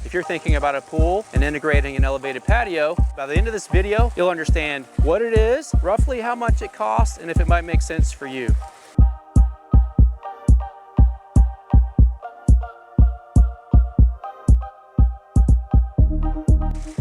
if you're thinking about a pool and integrating an elevated patio, by the end of this video, you'll understand what it is, roughly how much it costs, and if it might make sense for you.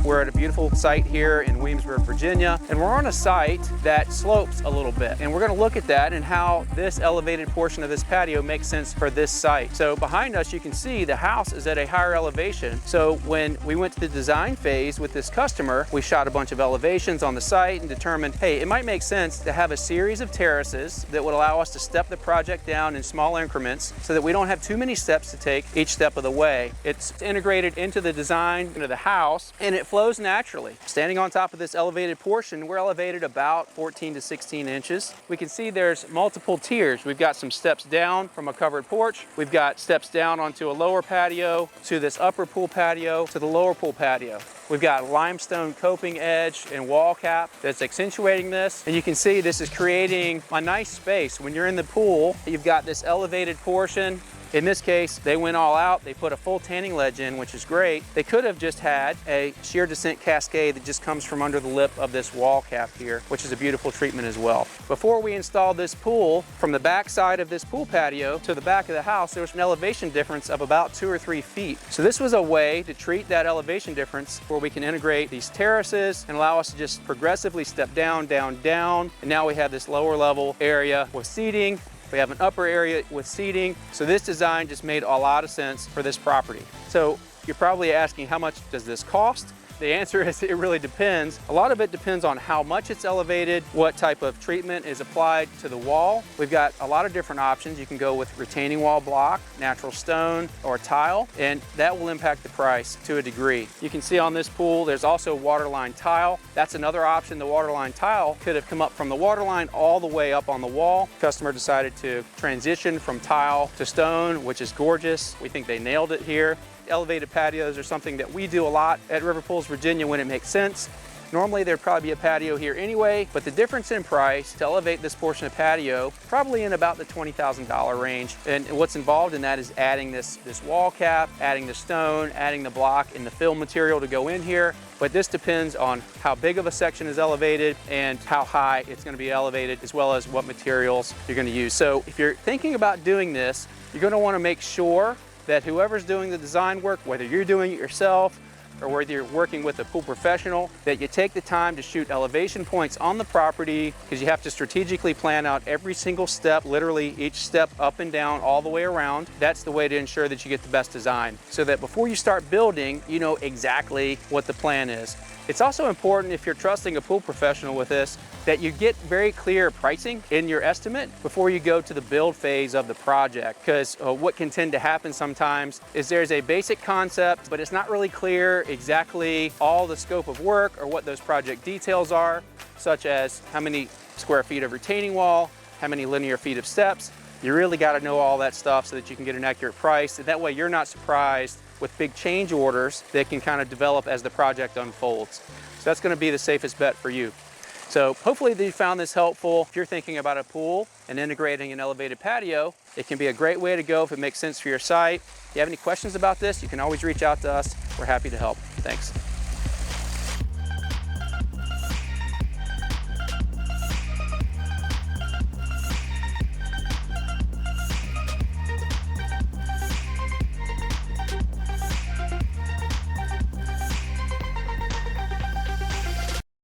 We're at a beautiful site here in Williamsburg, Virginia, and we're on a site that slopes a little bit. And we're gonna look at that and how this elevated portion of this patio makes sense for this site. So behind us, you can see the house is at a higher elevation. So when we went to the design phase with this customer, we shot a bunch of elevations on the site and determined, hey, it might make sense to have a series of terraces that would allow us to step the project down in small increments so that we don't have too many steps to take each step of the way. It's integrated into the design, into the house, and it flows naturally. Standing on top of this elevated portion, we're elevated about 14 to 16 inches. We can see there's multiple tiers. We've got some steps down from a covered porch. We've got steps down onto a lower patio, to this upper pool patio, to the lower pool patio. We've got limestone coping edge and wall cap that's accentuating this. And you can see this is creating a nice space. When you're in the pool, you've got this elevated portion. In this case, they went all out. They put a full tanning ledge in, which is great. They could have just had a shear descent cascade that just comes from under the lip of this wall cap here, which is a beautiful treatment as well. Before we installed this pool, from the back side of this pool patio to the back of the house, there was an elevation difference of about 2 or 3 feet. So this was a way to treat that elevation difference where we can integrate these terraces and allow us to just progressively step down, down, down. And now we have this lower level area with seating. We have an upper area with seating. So this design just made a lot of sense for this property. So you're probably asking, how much does this cost? The answer is it really depends. A lot of it depends on how much it's elevated, what type of treatment is applied to the wall. We've got a lot of different options. You can go with retaining wall block, natural stone, or tile, and that will impact the price to a degree. You can see on this pool, there's also waterline tile. That's another option. The waterline tile could have come up from the waterline all the way up on the wall. Customer decided to transition from tile to stone, which is gorgeous. We think they nailed it here. Elevated patios are something that we do a lot at River Pools, Virginia when it makes sense. Normally there'd probably be a patio here anyway, but the difference in price to elevate this portion of patio, probably in about the $20,000 range. And what's involved in that is adding this wall cap, adding the stone, adding the block and the fill material to go in here. But this depends on how big of a section is elevated and how high it's going to be elevated, as well as what materials you're going to use. So if you're thinking about doing this, you're going to want to make sure that whoever's doing the design work, whether you're doing it yourself or whether you're working with a pool professional, that you take the time to shoot elevation points on the property, because you have to strategically plan out every single step, literally each step up and down all the way around. That's the way to ensure that you get the best design, so that before you start building, you know exactly what the plan is. It's also important, if you're trusting a pool professional with this, that you get very clear pricing in your estimate before you go to the build phase of the project. Because what can tend to happen sometimes is there's a basic concept, but it's not really clear exactly all the scope of work or what those project details are, such as how many square feet of retaining wall, how many linear feet of steps. You really got to know all that stuff so that you can get an accurate price. And that way you're not surprised with big change orders that can kind of develop as the project unfolds. So that's going to be the safest bet for you. So hopefully you found this helpful. If you're thinking about a pool and integrating an elevated patio, it can be a great way to go if it makes sense for your site. If you have any questions about this, you can always reach out to us. We're happy to help. Thanks.